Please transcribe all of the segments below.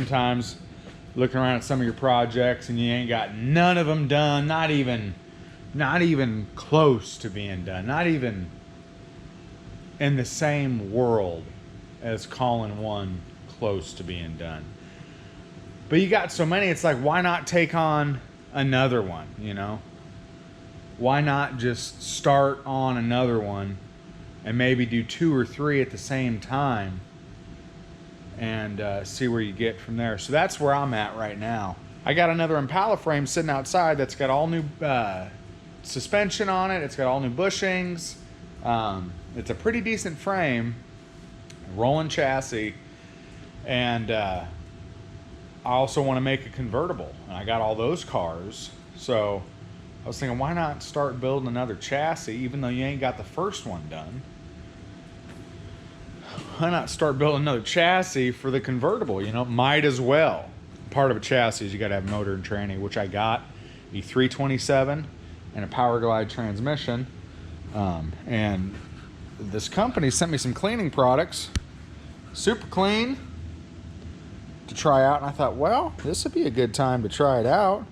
sometimes looking around at some of your projects and you ain't got none of them done, not even close to being done, not even in the same world as calling one close to being done. But you got so many, it's like, why not take on another one, you know? Why not just start on another one and maybe do 2 or 3 at the same time and see where you get from there. So that's where I'm at right now. I got another Impala frame sitting outside that's got all new suspension on it. It's got all new bushings. It's a pretty decent frame, rolling chassis, and I also want to make a convertible. And I got all those cars, so I was thinking, why not start building another chassis, even though you ain't got the first one done? Why not start building another chassis for the convertible? You know, might as well. Part of a chassis is you got to have motor and tranny, which I got, a 327 and a Power Glide transmission. And this company sent me some cleaning products, Super Clean, to try out. And I thought, well, this would be a good time to try it out.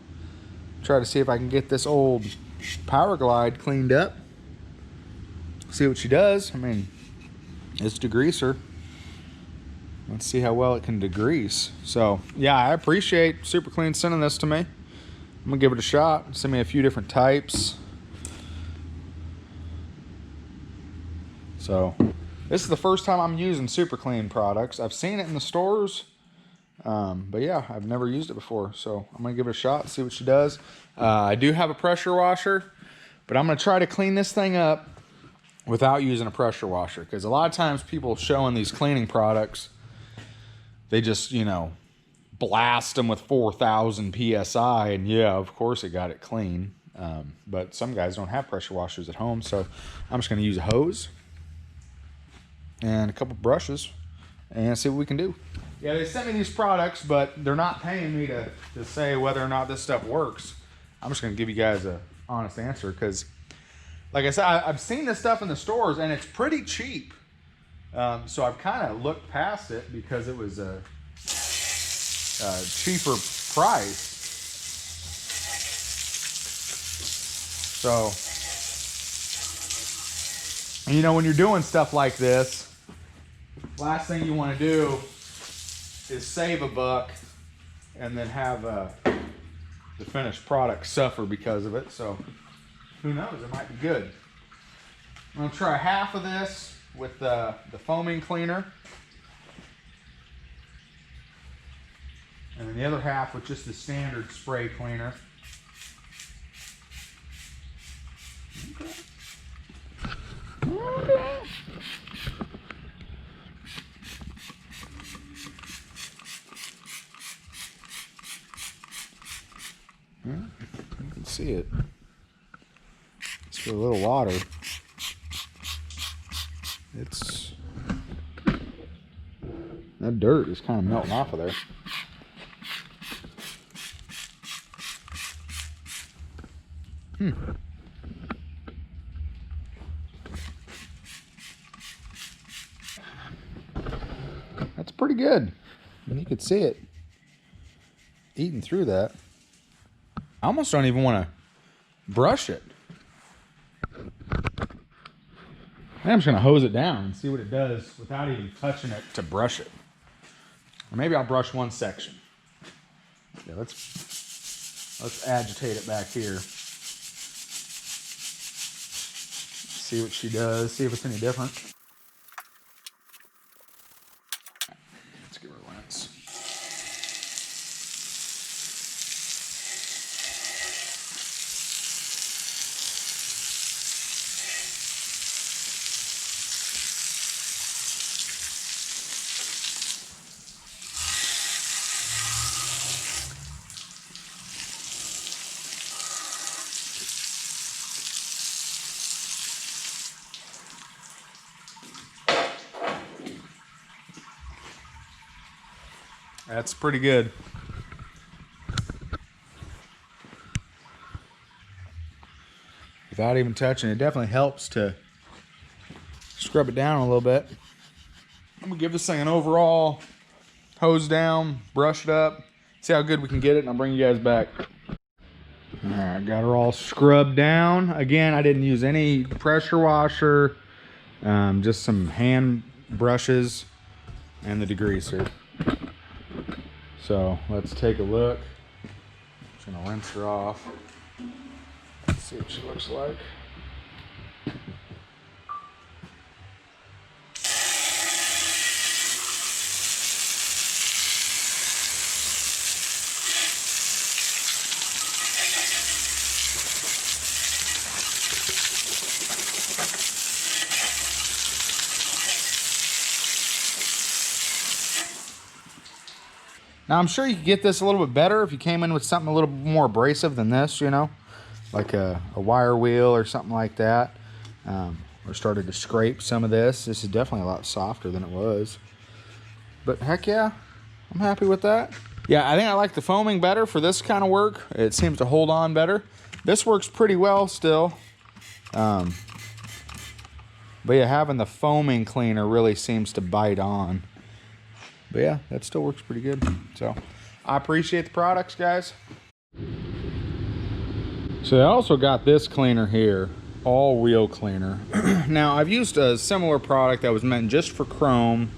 Try to see if I can get this old Power Glide cleaned up. See what she does. I mean, it's degreaser. Let's see how well it can degrease. So yeah, I appreciate Super Clean sending this to me. I'm gonna give it a shot. Send me a few different types. So this is the first time I'm using Super Clean products. I've seen it in the stores, but yeah, I've never used it before. So I'm gonna give it a shot, see what she does. I do have a pressure washer, but I'm gonna try to clean this thing up without using a pressure washer, because a lot of times people showing these cleaning products, they just, you know, blast them with 4,000 psi, and yeah, of course it got it clean. But some guys don't have pressure washers at home, so I'm just going to use a hose and a couple brushes and see what we can do. Yeah, they sent me these products, but they're not paying me to say whether or not this stuff works. I'm just going to give you guys an honest answer, because like I said, I've seen this stuff in the stores and it's pretty cheap. So I've kind of looked past it because it was a cheaper price. So, you know, when you're doing stuff like this, last thing you want to do is save a buck and then have the finished product suffer because of it. So who knows, it might be good. I'm gonna try half of this with the foaming cleaner, and then the other half with just the standard spray cleaner. Okay. You can see it. It's for a little water. That dirt is kind of melting off of there. That's pretty good. And you could see it eating through that. I almost don't even want to brush it. I'm just going to hose it down and see what it does without even touching it to brush it. Or maybe I'll brush one section. Yeah, let's agitate it back here. See what she does, see if it's any different. Let's give her a rinse. That's pretty good. Without even touching it, definitely helps to scrub it down a little bit. I'm gonna give this thing an overall hose down, brush it up, see how good we can get it, and I'll bring you guys back. All right, got her all scrubbed down. Again, I didn't use any pressure washer, just some hand brushes and the degreaser. So let's take a look. Just gonna rinse her off. Let's see what she looks like. Now, I'm sure you could get this a little bit better if you came in with something a little more abrasive than this, you know, like a wire wheel or something like that, or started to scrape some of this. This is definitely a lot softer than it was. But heck yeah, I'm happy with that. Yeah, I think I like the foaming better for this kind of work. It seems to hold on better. This works pretty well still. But yeah, having the foaming cleaner really seems to bite on. But yeah, that still works pretty good. So I appreciate the products, guys. So I also got this cleaner here, all wheel cleaner. Now I've used a similar product that was meant just for chrome,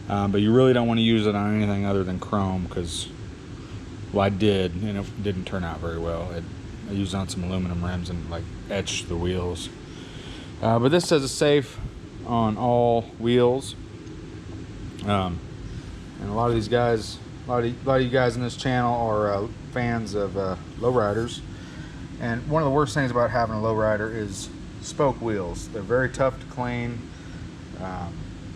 but you really don't want to use it on anything other than chrome because, well, I did, and it didn't turn out very well. I used it on some aluminum rims and like etched the wheels. But this says it's safe on all wheels. And a lot of these guys, a lot of you guys in this channel are fans of lowriders. And one of the worst things about having a lowrider is spoke wheels. They're very tough to clean,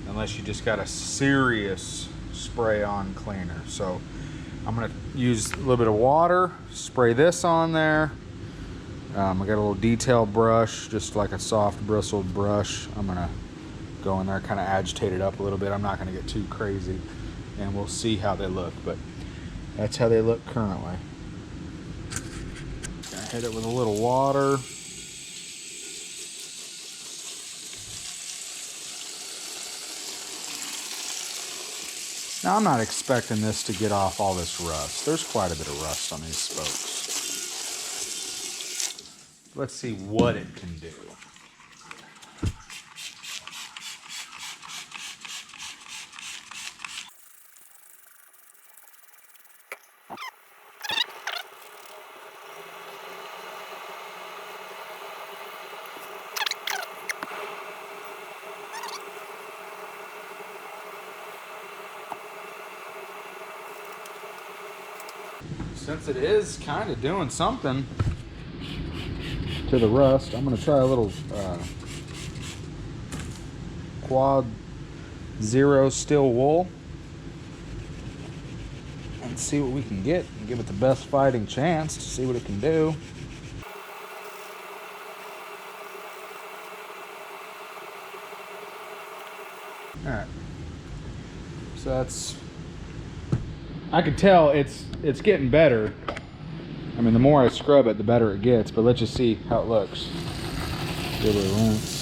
unless you just got a serious spray-on cleaner. So I'm gonna use a little bit of water, spray this on there. I got a little detail brush, just like a soft bristled brush. I'm gonna go in there, kind of agitate it up a little bit. I'm not gonna get too crazy, and we'll see how they look, but that's how they look currently. Gonna hit it with a little water. Now I'm not expecting this to get off all this rust. There's quite a bit of rust on these spokes. Let's see what it can do. Since it is kind of doing something to the rust, I'm going to try a little Quad Zero steel wool and see what we can get and give it the best fighting chance to see what it can do. All right, so that's, I can tell it's getting better. I mean, the more I scrub it, the better it gets, but let's just see how it looks. Give it a rinse.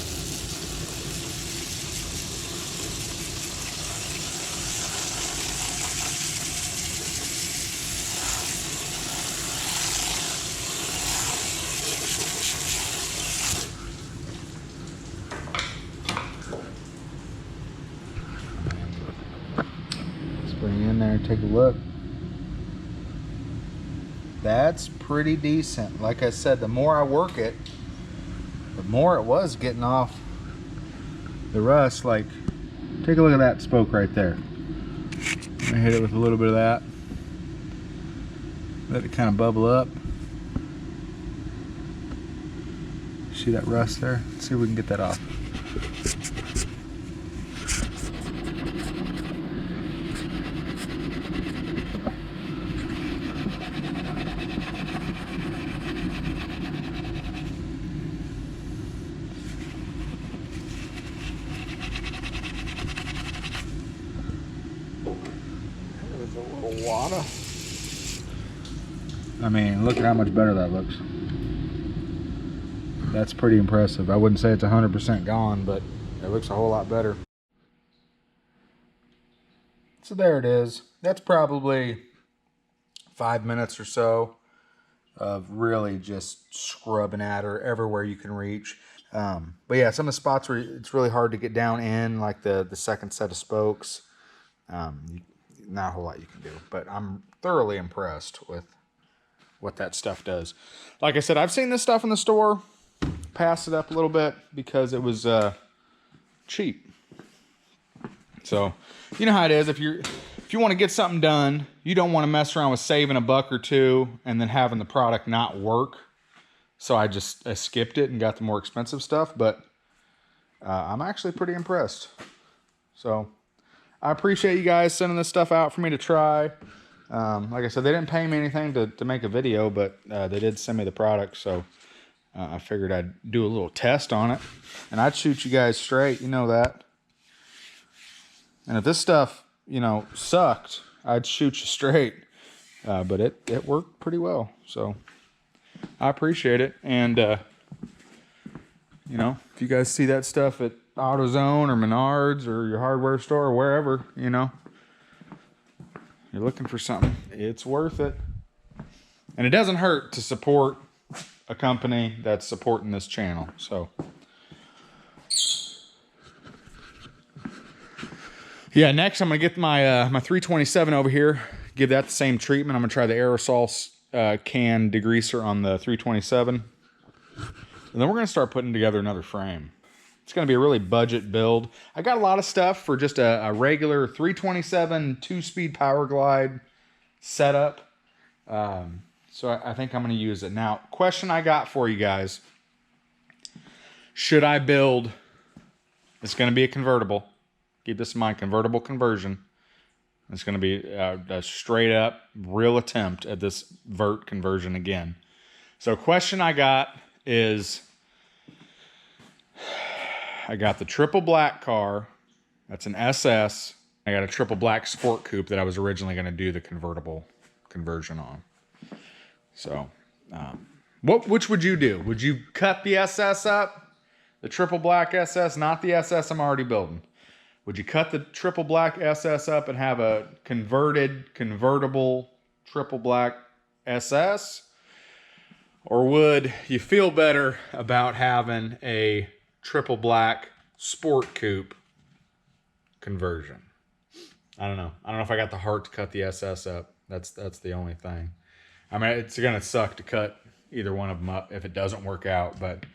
Let's bring it in there and take a look. That's pretty decent. Like I said, the more I work it, the more it was getting off the rust. Like, take a look at that spoke right there. I'm gonna hit it with a little bit of that. Let it kind of bubble up. See that rust there? Let's see if we can get that off. Water. I mean, look at how much better that looks. That's pretty impressive. I wouldn't say it's 100% gone, but it looks a whole lot better. So there it is. That's probably 5 minutes or so of really just scrubbing at her everywhere you can reach. But yeah, some of the spots where it's really hard to get down in, like the second set of spokes, not a whole lot you can do. But I'm thoroughly impressed with what that stuff does. Like I said, I've seen this stuff in the store, passed it up a little bit because it was cheap. So you know how it is. If you want to get something done, you don't want to mess around with saving a buck or two and then having the product not work. So I skipped it and got the more expensive stuff, but I'm actually pretty impressed. So I appreciate you guys sending this stuff out for me to try. Like I said, they didn't pay me anything to make a video, but they did send me the product. So I figured I'd do a little test on it, and I'd shoot you guys straight. You know that. And if this stuff, sucked, I'd shoot you straight. But it worked pretty well. So I appreciate it. And, if you guys see that stuff at AutoZone or Menards or your hardware store or wherever, you're looking for something, it's worth it. And it doesn't hurt to support a company that's supporting this channel. So yeah, next I'm gonna get my my 327 over here, give that the same treatment. I'm gonna try the aerosol can degreaser on the 327, and then we're gonna start putting together another frame. It's gonna be a really budget build. I got a lot of stuff for just a regular 327 2-speed Power Glide setup, so I think I'm gonna use it. Now, question I got for you guys: should I build? It's gonna be a convertible. Keep this in mind, convertible conversion. It's going to be a straight up real attempt at this vert conversion again. So question I got is, I got the triple black car. That's an SS. I got a triple black sport coupe that I was originally going to do the convertible conversion on. So which would you do? Would you cut the SS up? The triple black SS, not the SS I'm already building. Would you cut the triple black SS up and have a convertible triple black SS? Or would you feel better about having a triple black sport coupe conversion? I don't know. I don't know if I got the heart to cut the SS up. That's the only thing. I mean, it's going to suck to cut either one of them up if it doesn't work out, but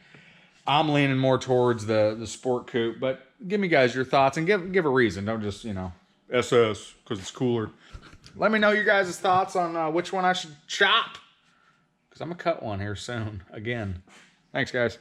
I'm leaning more towards the sport coupe. But give me, guys, your thoughts, and give a reason. Don't just, SS because it's cooler. Let me know your guys' thoughts on which one I should chop, because I'm going to cut one here soon again. Thanks, guys.